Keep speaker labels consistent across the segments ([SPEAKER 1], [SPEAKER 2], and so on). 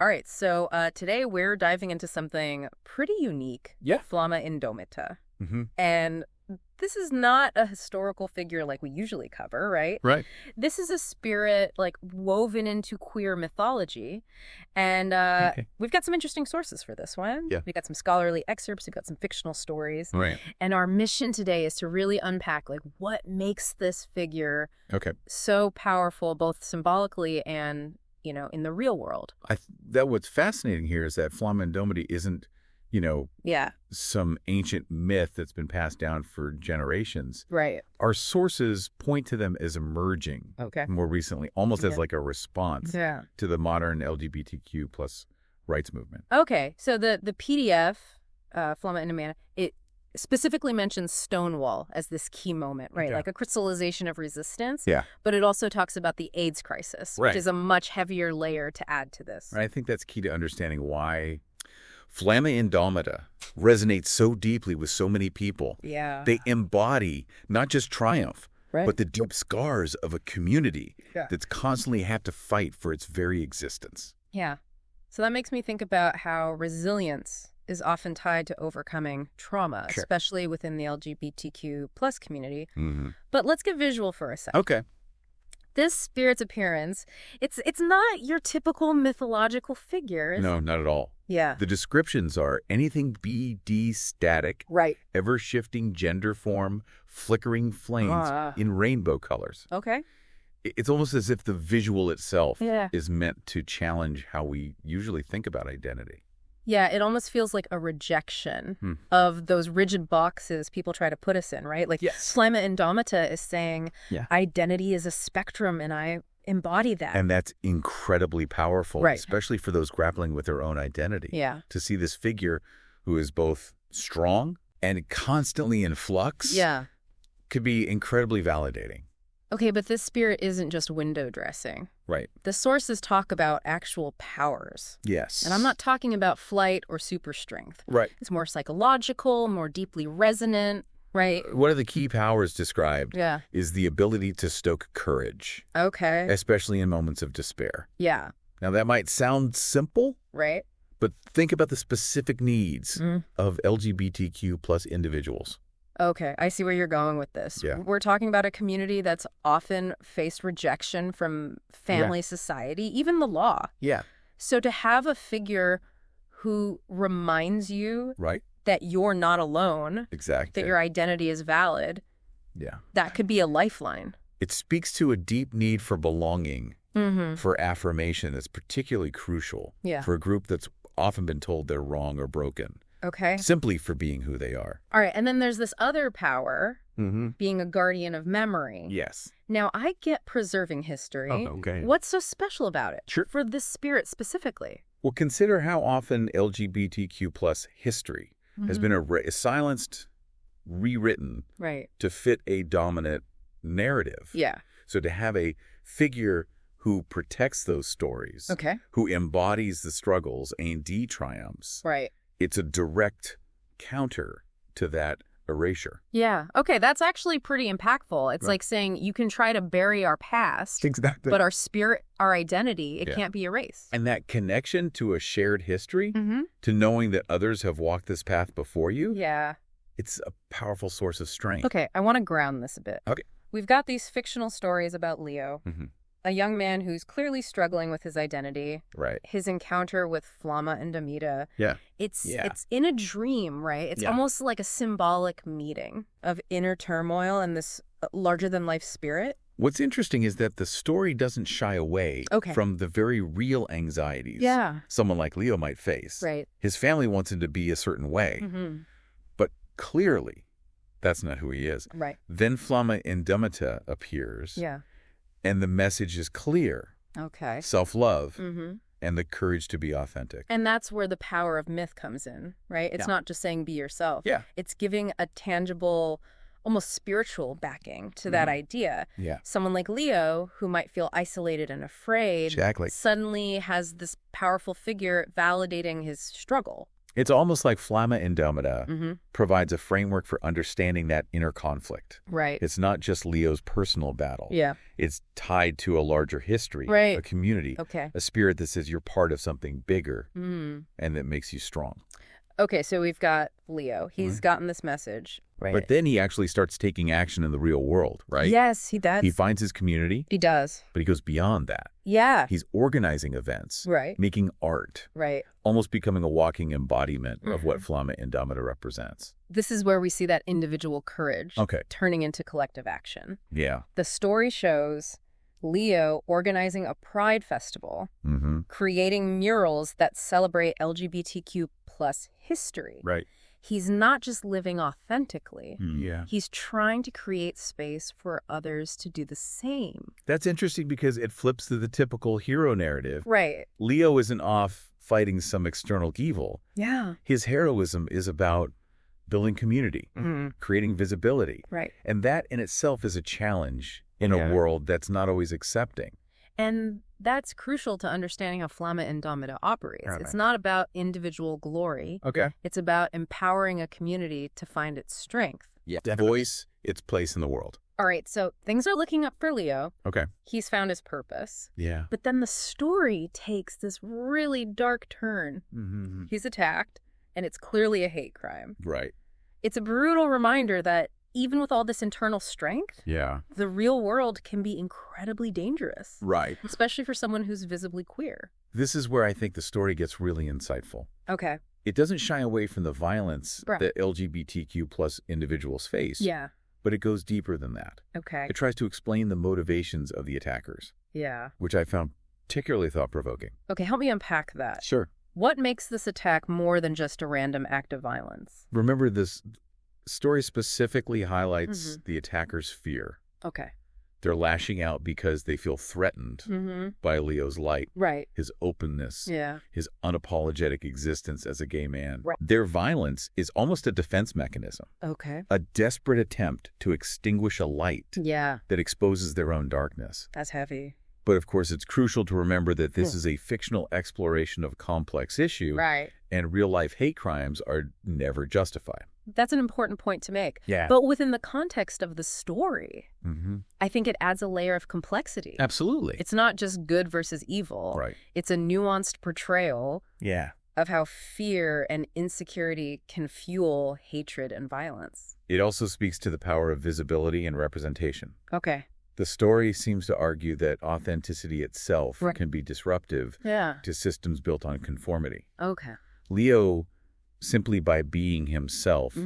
[SPEAKER 1] All right, so today we're diving into something pretty unique.
[SPEAKER 2] Yeah.
[SPEAKER 1] Flamma Indomita.
[SPEAKER 2] Mm-hmm.
[SPEAKER 1] And this is not a historical figure like we usually cover, right?
[SPEAKER 2] Right.
[SPEAKER 1] This is a spirit like woven into queer mythology. And we've got some interesting sources for this one.
[SPEAKER 2] Yeah.
[SPEAKER 1] We've got some scholarly excerpts. We've got some fictional stories.
[SPEAKER 2] Right.
[SPEAKER 1] And our mission today is to really unpack like what makes this figure so powerful, both symbolically and, you know, in the real world.
[SPEAKER 2] That what's fascinating here is that Flamma Indomita isn't, you know, some ancient myth that's been passed down for generations.
[SPEAKER 1] Right.
[SPEAKER 2] Our sources point to them as emerging more recently, almost as like a response to the modern LGBTQ plus rights movement.
[SPEAKER 1] Okay. So the PDF, Flamma Indomita, it specifically mentions Stonewall as this key moment, right? Like a crystallization of resistance.
[SPEAKER 2] Yeah.
[SPEAKER 1] But it also talks about the AIDS crisis, which is a much heavier layer to add to this.
[SPEAKER 2] I think that's key to understanding why Flamma Indomita resonates so deeply with so many people.
[SPEAKER 1] Yeah.
[SPEAKER 2] They embody not just triumph, but the deep scars of a community that's constantly had to fight for its very existence.
[SPEAKER 1] Yeah. So that makes me think about how resilience is often tied to overcoming trauma, especially within the LGBTQ plus community.
[SPEAKER 2] Mm-hmm.
[SPEAKER 1] But let's get visual for a second.
[SPEAKER 2] Okay.
[SPEAKER 1] This spirit's appearance, it's not your typical mythological figure.
[SPEAKER 2] No, not at all.
[SPEAKER 1] Yeah.
[SPEAKER 2] The descriptions are anything BD static, ever-shifting gender form, flickering flames in rainbow colors.
[SPEAKER 1] Okay.
[SPEAKER 2] It's almost as if the visual itself is meant to challenge how we usually think about identity.
[SPEAKER 1] Yeah, it almost feels like a rejection of those rigid boxes people try to put us in, right? Like Flamma Indomita is saying identity is a spectrum and I embody that.
[SPEAKER 2] And that's incredibly powerful, especially for those grappling with their own identity.
[SPEAKER 1] Yeah.
[SPEAKER 2] To see this figure who is both strong and constantly in flux could be incredibly validating.
[SPEAKER 1] Okay, but this spirit isn't just window dressing.
[SPEAKER 2] Right.
[SPEAKER 1] The sources talk about actual powers.
[SPEAKER 2] Yes.
[SPEAKER 1] And I'm not talking about flight or super strength.
[SPEAKER 2] Right.
[SPEAKER 1] It's more psychological, more deeply resonant, right?
[SPEAKER 2] One of the key powers described is the ability to stoke courage.
[SPEAKER 1] Okay.
[SPEAKER 2] Especially in moments of despair.
[SPEAKER 1] Yeah.
[SPEAKER 2] Now, that might sound simple.
[SPEAKER 1] Right.
[SPEAKER 2] But think about the specific needs of LGBTQ plus individuals.
[SPEAKER 1] Okay, I see where you're going with this.
[SPEAKER 2] Yeah.
[SPEAKER 1] We're talking about a community that's often faced rejection from family, society, even the law.
[SPEAKER 2] Yeah.
[SPEAKER 1] So to have a figure who reminds you that you're not alone, that your identity is valid, that could be a lifeline.
[SPEAKER 2] It speaks to a deep need for belonging, for affirmation that's particularly crucial for a group that's often been told they're wrong or broken.
[SPEAKER 1] Okay.
[SPEAKER 2] Simply for being who they are.
[SPEAKER 1] All right. And then there's this other power, being a guardian of memory.
[SPEAKER 2] Yes.
[SPEAKER 1] Now, I get preserving history.
[SPEAKER 2] Oh, okay.
[SPEAKER 1] What's so special about it?
[SPEAKER 2] Sure.
[SPEAKER 1] For this spirit specifically?
[SPEAKER 2] Well, consider how often LGBTQ plus history has been silenced, rewritten to fit a dominant narrative.
[SPEAKER 1] Yeah.
[SPEAKER 2] So to have a figure who protects those stories, who embodies the struggles and triumphs, it's a direct counter to that erasure.
[SPEAKER 1] Yeah. Okay, that's actually pretty impactful. It's like saying you can try to bury our past, but our spirit, our identity, it can't be erased.
[SPEAKER 2] And that connection to a shared history, to knowing that others have walked this path before you, it's a powerful source of strength.
[SPEAKER 1] Okay, I want to ground this a bit.
[SPEAKER 2] Okay.
[SPEAKER 1] We've got these fictional stories about Leo. A young man who's clearly struggling with his identity.
[SPEAKER 2] Right.
[SPEAKER 1] His encounter with Flamma Indomita.
[SPEAKER 2] Yeah.
[SPEAKER 1] It's in a dream, right? It's almost like a symbolic meeting of inner turmoil and this larger-than-life spirit.
[SPEAKER 2] What's interesting is that the story doesn't shy away from the very real anxieties someone like Leo might face.
[SPEAKER 1] Right.
[SPEAKER 2] His family wants him to be a certain way. But clearly, that's not who he is.
[SPEAKER 1] Right.
[SPEAKER 2] Then Flamma Indomita appears.
[SPEAKER 1] Yeah.
[SPEAKER 2] And the message is clear.
[SPEAKER 1] Okay.
[SPEAKER 2] Self-love and the courage to be authentic.
[SPEAKER 1] And that's where the power of myth comes in, right? It's not just saying be yourself.
[SPEAKER 2] Yeah.
[SPEAKER 1] It's giving a tangible, almost spiritual backing to that idea.
[SPEAKER 2] Yeah.
[SPEAKER 1] Someone like Leo, who might feel isolated and afraid,
[SPEAKER 2] Exactly.
[SPEAKER 1] suddenly has this powerful figure validating his struggle.
[SPEAKER 2] It's almost like Flamma Indomita provides a framework for understanding that inner conflict.
[SPEAKER 1] Right.
[SPEAKER 2] It's not just Leo's personal battle.
[SPEAKER 1] Yeah.
[SPEAKER 2] It's tied to a larger history, a community, a spirit that says you're part of something bigger and that makes you strong.
[SPEAKER 1] Okay, so we've got Leo. He's gotten this message.
[SPEAKER 2] Right. But then he actually starts taking action in the real world, right?
[SPEAKER 1] Yes, he does.
[SPEAKER 2] He finds his community.
[SPEAKER 1] He does.
[SPEAKER 2] But he goes beyond that.
[SPEAKER 1] Yeah.
[SPEAKER 2] He's organizing events.
[SPEAKER 1] Right.
[SPEAKER 2] Making art.
[SPEAKER 1] Right.
[SPEAKER 2] Almost becoming a walking embodiment of what Flamma Indomita represents.
[SPEAKER 1] This is where we see that individual courage turning into collective action.
[SPEAKER 2] Yeah.
[SPEAKER 1] The story shows Leo organizing a pride festival, creating murals that celebrate LGBTQ plus history.
[SPEAKER 2] Right.
[SPEAKER 1] He's not just living authentically.
[SPEAKER 2] Yeah.
[SPEAKER 1] He's trying to create space for others to do the same.
[SPEAKER 2] That's interesting because it flips to the typical hero narrative.
[SPEAKER 1] Right.
[SPEAKER 2] Leo isn't off fighting some external evil.
[SPEAKER 1] Yeah.
[SPEAKER 2] His heroism is about building community, creating visibility.
[SPEAKER 1] Right.
[SPEAKER 2] And that in itself is a challenge in a world that's not always accepting.
[SPEAKER 1] And that's crucial to understanding how Flamma Indomita operates. Right. It's not about individual glory.
[SPEAKER 2] Okay.
[SPEAKER 1] It's about empowering a community to find its strength.
[SPEAKER 2] Yeah. Voice its place in the world.
[SPEAKER 1] All right, so things are looking up for Leo.
[SPEAKER 2] Okay.
[SPEAKER 1] He's found his purpose.
[SPEAKER 2] Yeah.
[SPEAKER 1] But then the story takes this really dark turn. He's attacked, and it's clearly a hate crime.
[SPEAKER 2] Right.
[SPEAKER 1] It's a brutal reminder that even with all this internal strength, the real world can be incredibly dangerous.
[SPEAKER 2] Right.
[SPEAKER 1] Especially for someone who's visibly queer.
[SPEAKER 2] This is where I think the story gets really insightful.
[SPEAKER 1] Okay.
[SPEAKER 2] It doesn't shy away from the violence that LGBTQ plus individuals face.
[SPEAKER 1] Yeah.
[SPEAKER 2] But it goes deeper than that.
[SPEAKER 1] Okay.
[SPEAKER 2] It tries to explain the motivations of the attackers.
[SPEAKER 1] Yeah.
[SPEAKER 2] Which I found particularly thought-provoking.
[SPEAKER 1] Okay, help me unpack that.
[SPEAKER 2] Sure.
[SPEAKER 1] What makes this attack more than just a random act of violence?
[SPEAKER 2] Remember, this story specifically highlights the attacker's fear.
[SPEAKER 1] Okay.
[SPEAKER 2] They're lashing out because they feel threatened by Leo's light, his openness, his unapologetic existence as a gay man. Right. Their violence is almost a defense mechanism.
[SPEAKER 1] Okay.
[SPEAKER 2] A desperate attempt to extinguish a light that exposes their own darkness.
[SPEAKER 1] That's heavy.
[SPEAKER 2] But of course, it's crucial to remember that this is a fictional exploration of a complex issue, and real-life hate crimes are never justified.
[SPEAKER 1] That's an important point to make.
[SPEAKER 2] Yeah.
[SPEAKER 1] But within the context of the story, I think it adds a layer of complexity.
[SPEAKER 2] Absolutely.
[SPEAKER 1] It's not just good versus evil.
[SPEAKER 2] Right.
[SPEAKER 1] It's a nuanced portrayal of how fear and insecurity can fuel hatred and violence.
[SPEAKER 2] It also speaks to the power of visibility and representation.
[SPEAKER 1] Okay.
[SPEAKER 2] The story seems to argue that authenticity itself can be disruptive to systems built on conformity.
[SPEAKER 1] Okay.
[SPEAKER 2] Leo, simply by being himself,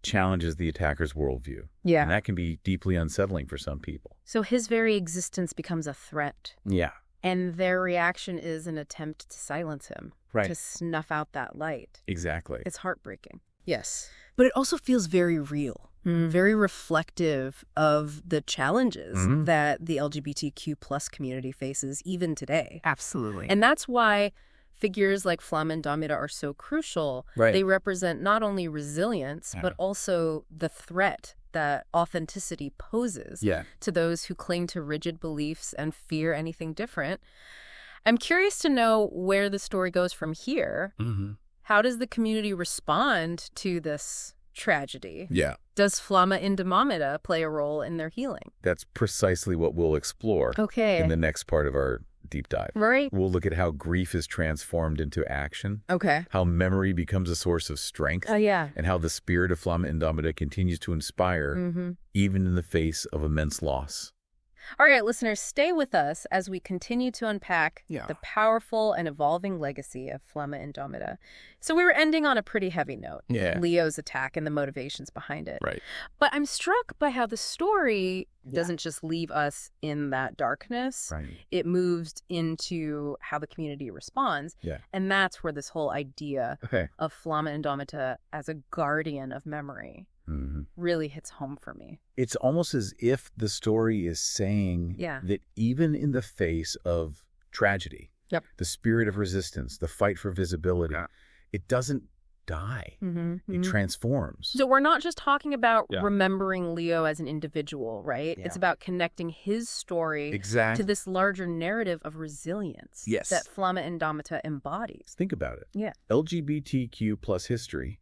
[SPEAKER 2] challenges the attacker's worldview.
[SPEAKER 1] Yeah.
[SPEAKER 2] And that can be deeply unsettling for some people.
[SPEAKER 1] So his very existence becomes a threat.
[SPEAKER 2] Yeah.
[SPEAKER 1] And their reaction is an attempt to silence him, to snuff out that light.
[SPEAKER 2] Exactly.
[SPEAKER 1] It's heartbreaking. Yes. But it also feels very real. Very reflective of the challenges that the LGBTQ plus community faces even today.
[SPEAKER 3] Absolutely.
[SPEAKER 1] And that's why figures like Flamma Indomita are so crucial. They represent not only resilience, but also the threat that authenticity poses to those who cling to rigid beliefs and fear anything different. I'm curious to know where the story goes from here. How does the community respond to this tragedy?
[SPEAKER 2] Yeah.
[SPEAKER 1] Does Flamma Indomita play a role in their healing?
[SPEAKER 2] That's precisely what we'll explore in the next part of our deep dive.
[SPEAKER 1] Right.
[SPEAKER 2] We'll look at how grief is transformed into action.
[SPEAKER 1] Okay.
[SPEAKER 2] How memory becomes a source of strength. And how the spirit of Flamma Indomita continues to inspire even in the face of immense loss.
[SPEAKER 1] All right, listeners, stay with us as we continue to unpack the powerful and evolving legacy of Flamma Indomita. So we were ending on a pretty heavy note, Leo's attack and the motivations behind it.
[SPEAKER 2] Right.
[SPEAKER 1] But I'm struck by how the story doesn't just leave us in that darkness.
[SPEAKER 2] Right.
[SPEAKER 1] It moves into how the community responds. And that's where this whole idea of Flamma Indomita as a guardian of memory really hits home for me.
[SPEAKER 2] It's almost as if the story is saying that even in the face of tragedy, the spirit of resistance, the fight for visibility, it doesn't die. It transforms.
[SPEAKER 1] So we're not just talking about remembering Leo as an individual, right? It's about connecting his story to this larger narrative of resilience that Flamma Indomita embodies.
[SPEAKER 2] Think about it.
[SPEAKER 1] Yeah.
[SPEAKER 2] LGBTQ plus history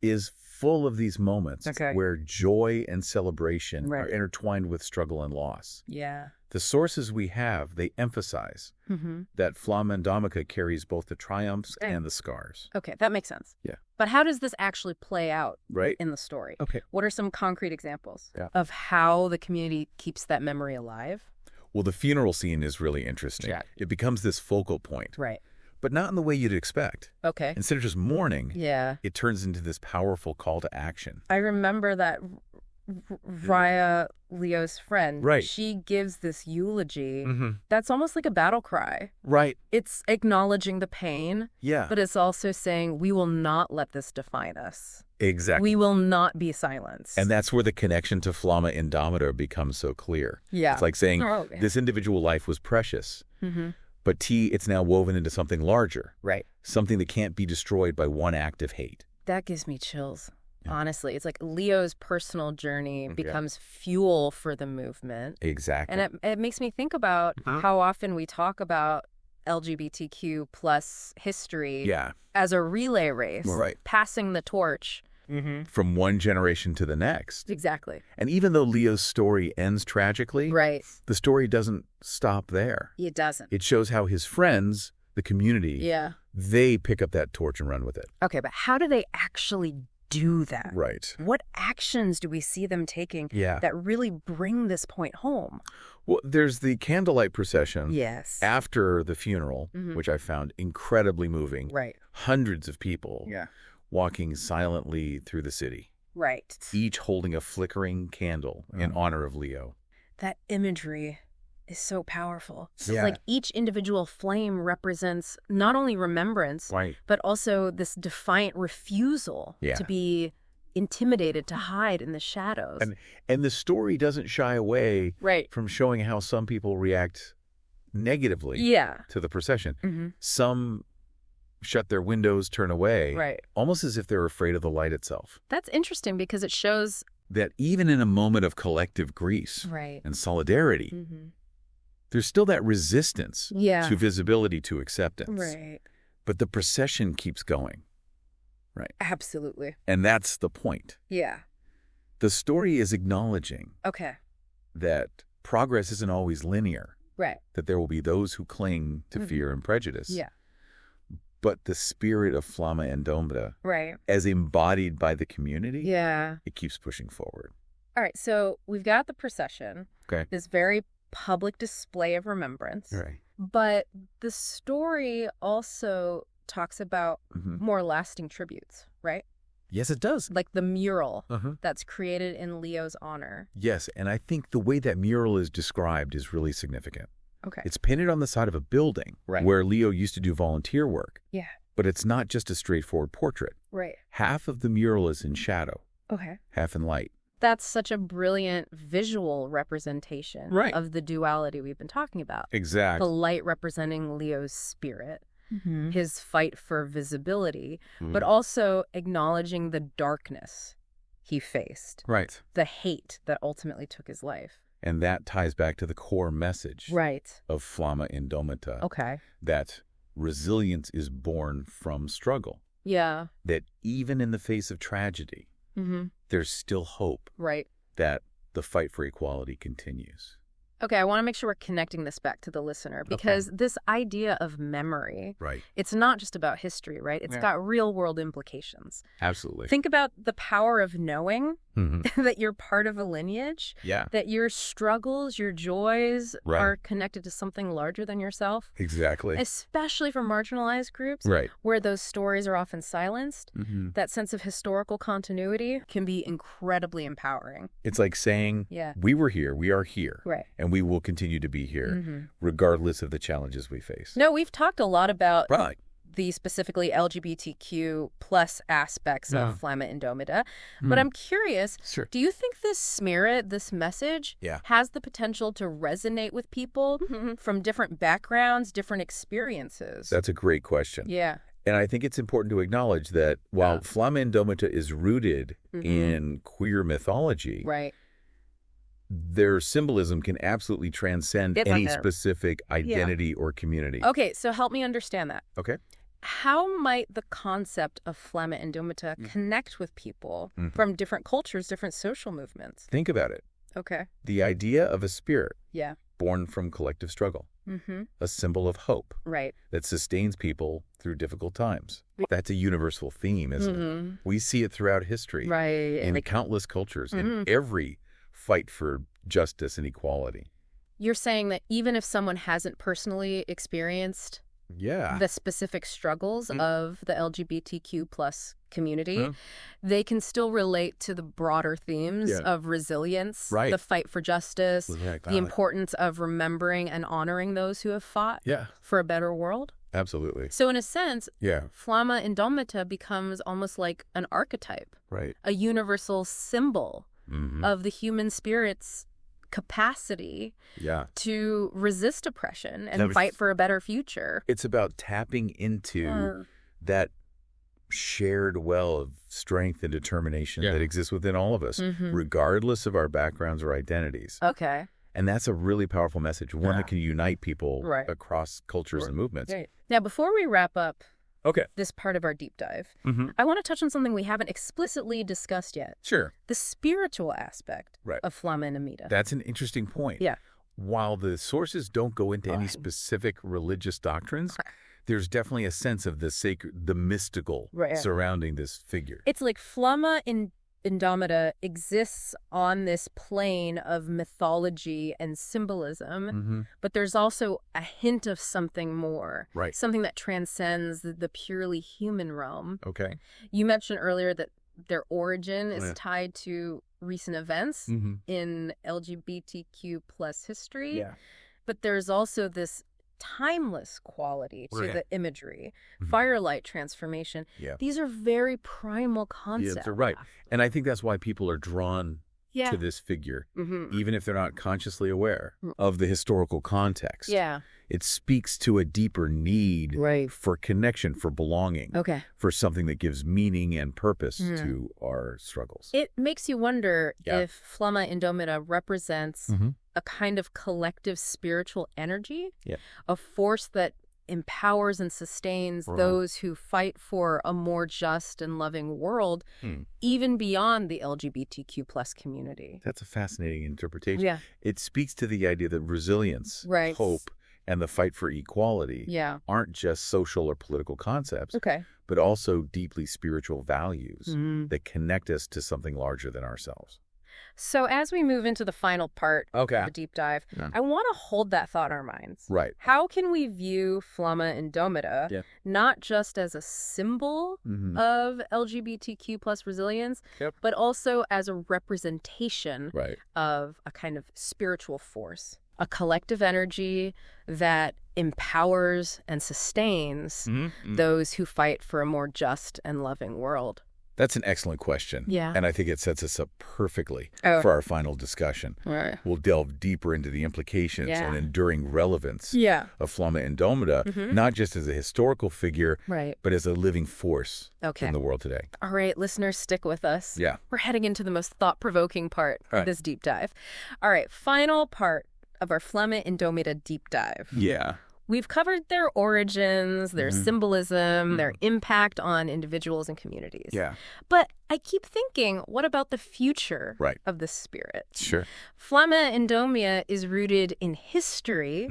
[SPEAKER 2] is full of these moments where joy and celebration are intertwined with struggle and loss.
[SPEAKER 1] Yeah.
[SPEAKER 2] The sources we have, they emphasize that Flamma Indomita carries both the triumphs and the scars.
[SPEAKER 1] Okay, that makes sense.
[SPEAKER 2] Yeah.
[SPEAKER 1] But how does this actually play out in the story? Okay. What are some concrete examples of how the community keeps that memory alive?
[SPEAKER 2] Well, the funeral scene is really interesting. Yeah. It becomes this focal point.
[SPEAKER 1] Right.
[SPEAKER 2] But not in the way you'd expect.
[SPEAKER 1] Okay.
[SPEAKER 2] Instead of just mourning, it turns into this powerful call to action.
[SPEAKER 1] I remember that Raya, Leo's friend, she gives this eulogy that's almost like a battle cry.
[SPEAKER 2] Right.
[SPEAKER 1] It's acknowledging the pain, but it's also saying, we will not let this define us.
[SPEAKER 2] Exactly.
[SPEAKER 1] We will not be silenced.
[SPEAKER 2] And that's where the connection to Flamma Indomita becomes so clear.
[SPEAKER 1] Yeah.
[SPEAKER 2] It's like saying, this individual life was precious, but it's now woven into something larger. Right. Something that can't be destroyed by one act of hate.
[SPEAKER 1] That gives me chills. Honestly, it's like Leo's personal journey becomes fuel for the movement.
[SPEAKER 2] Exactly.
[SPEAKER 1] And it makes me think about how often we talk about LGBTQ plus history as a relay race, passing the torch.
[SPEAKER 2] From one generation to the next.
[SPEAKER 1] Exactly.
[SPEAKER 2] And even though Leo's story ends tragically, the story doesn't stop there.
[SPEAKER 1] It doesn't.
[SPEAKER 2] It shows how his friends, the community, they pick up that torch and run with it.
[SPEAKER 1] Okay, but how do they actually do that?
[SPEAKER 2] Right.
[SPEAKER 1] What actions do we see them taking that really bring this point home?
[SPEAKER 2] Well, there's the candlelight procession after the funeral, which I found incredibly moving.
[SPEAKER 1] Right.
[SPEAKER 2] Hundreds of people walking silently through the city.
[SPEAKER 1] Right.
[SPEAKER 2] Each holding a flickering candle in honor of Leo.
[SPEAKER 1] That imagery is so powerful. So like each individual flame represents not only remembrance, but also this defiant refusal to be intimidated, to hide in the shadows.
[SPEAKER 2] And the story doesn't shy away from showing how some people react negatively to the procession. Some shut their windows, turn away, almost as if they're afraid of the light itself.
[SPEAKER 1] That's interesting because it shows
[SPEAKER 2] that even in a moment of collective grief and solidarity, there's still that resistance to visibility, to acceptance.
[SPEAKER 1] Right.
[SPEAKER 2] But the procession keeps going. Right.
[SPEAKER 1] Absolutely.
[SPEAKER 2] And that's the point.
[SPEAKER 1] Yeah.
[SPEAKER 2] The story is acknowledging that progress isn't always linear.
[SPEAKER 1] Right.
[SPEAKER 2] That there will be those who cling to fear and prejudice. Yeah. But the spirit of Flamma Indomita, as embodied by the community, it keeps pushing forward.
[SPEAKER 1] All right, so we've got the procession, this very public display of remembrance, but the story also talks about more lasting tributes, right?
[SPEAKER 2] Yes, it does.
[SPEAKER 1] Like the mural that's created in Leo's honor.
[SPEAKER 2] Yes, and I think the way that mural is described is really significant.
[SPEAKER 1] Okay.
[SPEAKER 2] It's painted on the side of a building where Leo used to do volunteer work. Yeah. But it's not just a straightforward portrait.
[SPEAKER 1] Right.
[SPEAKER 2] Half of the mural is in shadow.
[SPEAKER 1] Okay.
[SPEAKER 2] Half in light.
[SPEAKER 1] That's such a brilliant visual representation of the duality we've been talking about.
[SPEAKER 2] Exactly.
[SPEAKER 1] The light representing Leo's spirit, his fight for visibility, but also acknowledging the darkness he faced.
[SPEAKER 2] Right.
[SPEAKER 1] The hate that ultimately took his life.
[SPEAKER 2] And that ties back to the core message of Flamma Indomita.
[SPEAKER 1] Okay.
[SPEAKER 2] That resilience is born from struggle.
[SPEAKER 1] Yeah.
[SPEAKER 2] That even in the face of tragedy, there's still hope.
[SPEAKER 1] Right.
[SPEAKER 2] That the fight for equality continues.
[SPEAKER 1] Okay, I want to make sure we're connecting this back to the listener because this idea of memory, it's not just about history, right? It's got real world implications.
[SPEAKER 2] Absolutely.
[SPEAKER 1] Think about the power of knowing that you're part of a lineage, that your struggles, your joys are connected to something larger than yourself.
[SPEAKER 2] Exactly.
[SPEAKER 1] Especially for marginalized groups where those stories are often silenced. That sense of historical continuity can be incredibly empowering.
[SPEAKER 2] It's like saying, we were here, we are here.
[SPEAKER 1] Right.
[SPEAKER 2] And we will continue to be here regardless of the challenges we face.
[SPEAKER 1] No, we've talked a lot about the specifically LGBTQ plus aspects of Flamma Indomita. But I'm curious, do you think this spirit, this message, has the potential to resonate with people from different backgrounds, different experiences?
[SPEAKER 2] That's a great question.
[SPEAKER 1] Yeah.
[SPEAKER 2] And I think it's important to acknowledge that while Flamma Indomita is rooted in queer mythology, their symbolism can absolutely transcend any specific identity or community.
[SPEAKER 1] Okay, so help me understand that.
[SPEAKER 2] Okay.
[SPEAKER 1] How might the concept of Flamma Indomita connect with people from different cultures, different social movements?
[SPEAKER 2] Think about it.
[SPEAKER 1] Okay.
[SPEAKER 2] The idea of a spirit
[SPEAKER 1] Yeah.
[SPEAKER 2] born from collective struggle, a symbol of hope that sustains people through difficult times. That's a universal theme, isn't it? We see it throughout history, in countless cultures, in every fight for justice and equality.
[SPEAKER 1] You're saying that even if someone hasn't personally experienced the specific struggles of the LGBTQ plus community, they can still relate to the broader themes of resilience, the fight for justice, the importance of remembering and honoring those who have fought for a better world.
[SPEAKER 2] Absolutely.
[SPEAKER 1] So in a sense, Flamma Indomita becomes almost like an archetype, a universal symbol of the human spirit's capacity to resist oppression and fight for a better future.
[SPEAKER 2] It's about tapping into that shared well of strength and determination that exists within all of us, regardless of our backgrounds or identities.
[SPEAKER 1] Okay.
[SPEAKER 2] And that's a really powerful message, one that can unite people across cultures and movements.
[SPEAKER 1] Now, before we wrap up this part of our deep dive, I want to touch on something we haven't explicitly discussed yet.
[SPEAKER 2] Sure.
[SPEAKER 1] The spiritual aspect of Flamma Indomita.
[SPEAKER 2] That's an interesting point.
[SPEAKER 1] Yeah.
[SPEAKER 2] While the sources don't go into any specific religious doctrines, there's definitely a sense of the sacred, the mystical surrounding this figure.
[SPEAKER 1] It's like Flamma Indomita exists on this plane of mythology and symbolism, but there's also a hint of something more, something that transcends the purely human realm.
[SPEAKER 2] Okay.
[SPEAKER 1] You mentioned earlier that their origin is tied to recent events in LGBTQ plus history, but there's also this timeless quality to the imagery, firelight transformation. These are very primal concepts.
[SPEAKER 2] Yeah, right. And I think that's why people are drawn to this figure, even if they're not consciously aware of the historical context. It speaks to a deeper need for connection, for belonging, for something that gives meaning and purpose to our struggles.
[SPEAKER 1] It makes you wonder if Flamma Indomita represents a kind of collective spiritual energy, a force that empowers and sustains those who fight for a more just and loving world, even beyond the LGBTQ plus community.
[SPEAKER 2] That's a fascinating interpretation. It speaks to the idea that resilience, hope, and the fight for equality aren't just social or political concepts, but also deeply spiritual values that connect us to something larger than ourselves.
[SPEAKER 1] So as we move into the final part of the deep dive, I want to hold that thought in our minds. How can we view Flamma Indomita not just as a symbol of LGBTQ plus resilience, but also as a representation of a kind of spiritual force, a collective energy that empowers and sustains those who fight for a more just and loving world?
[SPEAKER 2] That's an excellent question. And I think it sets us up perfectly for our final discussion. We'll delve deeper into the implications and enduring relevance of Flamma Indomita, not just as a historical figure, but as a living force in the world today.
[SPEAKER 1] All right, listeners, stick with us. We're heading into the most thought-provoking part of this deep dive. All right, final part of our Flamma Indomita deep dive. We've covered their origins, their symbolism, their impact on individuals and communities. But I keep thinking, what about the future of the spirit? Flamma Indomita is rooted in history,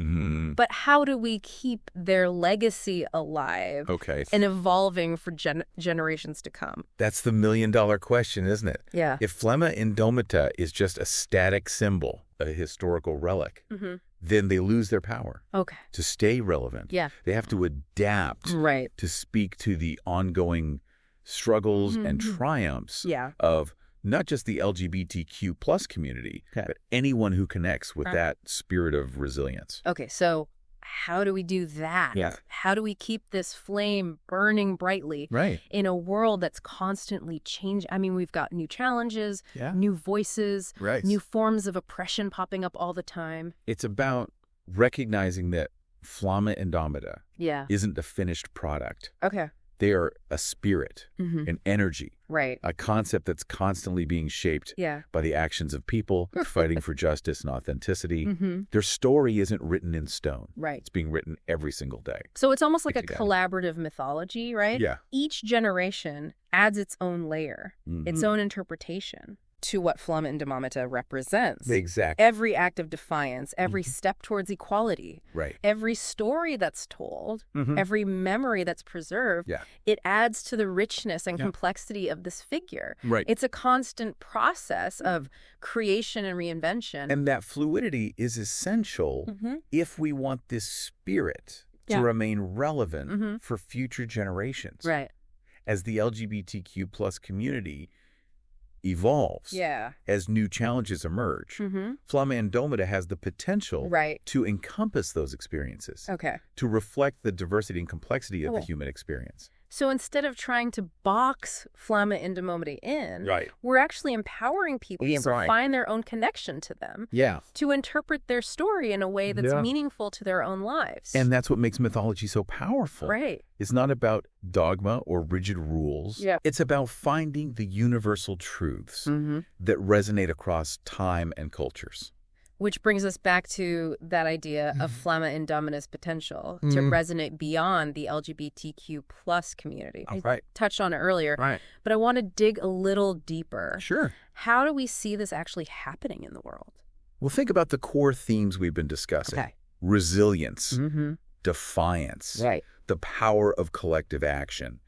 [SPEAKER 1] but how do we keep their legacy alive and evolving for generations to come?
[SPEAKER 2] That's the million-dollar question, isn't it? If Flamma Indomita is just a static symbol, a historical relic, then they lose their power to stay relevant. They have to adapt to speak to the ongoing struggles and triumphs of not just the LGBTQ plus community, but anyone who connects with that spirit of resilience.
[SPEAKER 1] So how do we do that? How do we keep this flame burning brightly in a world that's constantly changing? I mean, we've got new challenges, new voices, new forms of oppression popping up all the time.
[SPEAKER 2] It's about recognizing that Flamma Indomita isn't a finished product. They are a spirit, an energy,
[SPEAKER 1] right?
[SPEAKER 2] A concept that's constantly being shaped by the actions of people fighting for justice and authenticity. Their story isn't written in stone.
[SPEAKER 1] Right.
[SPEAKER 2] It's being written every single day.
[SPEAKER 1] So it's almost like a collaborative mythology, right?
[SPEAKER 2] Yeah.
[SPEAKER 1] Each generation adds its own layer, its own interpretation to what Flamma Indomita represents.
[SPEAKER 2] Exactly.
[SPEAKER 1] Every act of defiance, every step towards equality,
[SPEAKER 2] right?
[SPEAKER 1] Every story that's told, every memory that's preserved, it adds to the richness and complexity of this figure.
[SPEAKER 2] Right.
[SPEAKER 1] It's a constant process of creation and reinvention.
[SPEAKER 2] And that fluidity is essential if we want this spirit to remain relevant for future generations.
[SPEAKER 1] Right.
[SPEAKER 2] As the LGBTQ plus community evolves, as new challenges emerge, Flamma Indomita has the potential to encompass those experiences, to reflect the diversity and complexity of the human experience.
[SPEAKER 1] So instead of trying to box Flamma Indomita in, we're actually empowering people to find their own connection to them, to interpret their story in a way that's meaningful to their own lives.
[SPEAKER 2] And that's what makes mythology so powerful.
[SPEAKER 1] Right.
[SPEAKER 2] It's not about dogma or rigid rules. It's about finding the universal truths that resonate across time and cultures.
[SPEAKER 1] Which brings us back to that idea of Flamma Indomita's potential to resonate beyond the LGBTQ plus community. I touched on it earlier, but I want to dig a little deeper.
[SPEAKER 2] Sure.
[SPEAKER 1] How do we see this actually happening in the world?
[SPEAKER 2] Well, think about the core themes we've been discussing. Resilience, defiance, the power of collective action,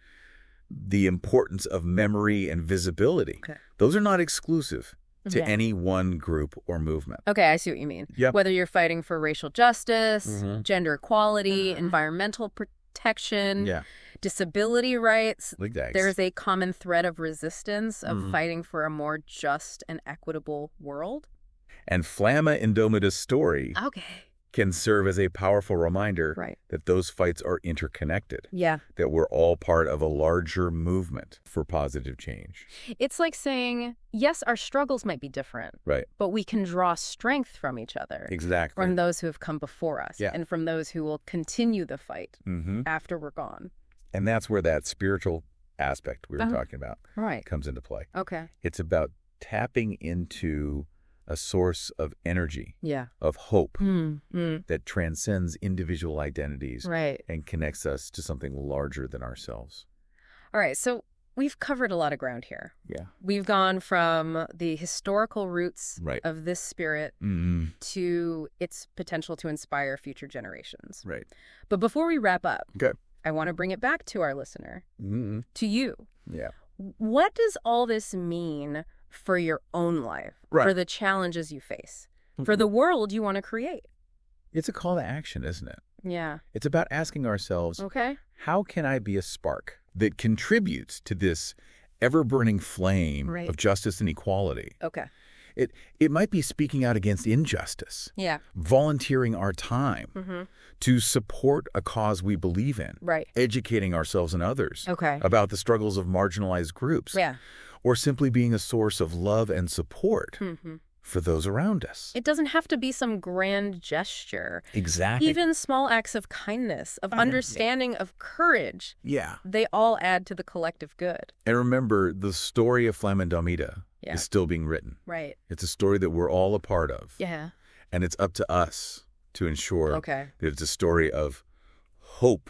[SPEAKER 2] the importance of memory and visibility. Those are not exclusive to any one group or movement.
[SPEAKER 1] Okay, I see what you mean. Whether you're fighting for racial justice, gender equality, environmental protection, disability rights, there's a common thread of resistance, of fighting for a more just and equitable world.
[SPEAKER 2] And Flamma Indomita's story can serve as a powerful reminder that those fights are interconnected, that we're all part of a larger movement for positive change.
[SPEAKER 1] It's like saying, yes, our struggles might be different, but we can draw strength from each other.
[SPEAKER 2] Exactly.
[SPEAKER 1] From those who have come before us and from those who will continue the fight after we're gone.
[SPEAKER 2] And that's where that spiritual aspect we were talking about comes into play. It's about tapping into a source of energy, of hope that transcends individual identities and connects us to something larger than ourselves.
[SPEAKER 1] All right, so we've covered a lot of ground here. We've gone from the historical roots of this spirit to its potential to inspire future generations. But before we wrap up, I want to bring it back to our listener, to you. What does all this mean for your own life, for the challenges you face, for the world you want to create?
[SPEAKER 2] It's a call to action, isn't it?
[SPEAKER 1] Yeah.
[SPEAKER 2] It's about asking ourselves, how can I be a spark that contributes to this ever-burning flame of justice and equality? It might be speaking out against injustice, volunteering our time to support a cause we believe in, educating ourselves and others about the struggles of marginalized groups, or simply being a source of love and support for those around us.
[SPEAKER 1] It doesn't have to be some grand gesture.
[SPEAKER 2] Exactly.
[SPEAKER 1] Even small acts of kindness, of understanding, of courage, they all add to the collective good.
[SPEAKER 2] And remember, the story of Flamma Indomita is still being written. It's a story that we're all a part of. And it's up to us to ensure that it's a story of hope,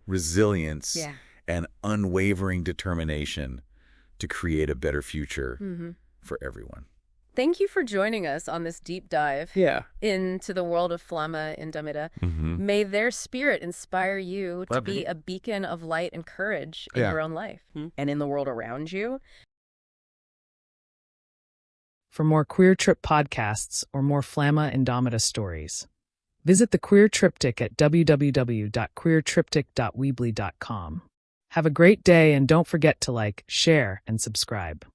[SPEAKER 2] resilience, and unwavering determination to create a better future for everyone.
[SPEAKER 1] Thank you for joining us on this deep dive into the world of Flamma Indomita. May their spirit inspire you to be a beacon of light and courage in your own life and in the world around you.
[SPEAKER 3] For more Queer Trip podcasts or more Flamma Indomita stories, visit the Queer Triptych at www.queertriptych.weebly.com. Have a great day and don't forget to like, share, and subscribe.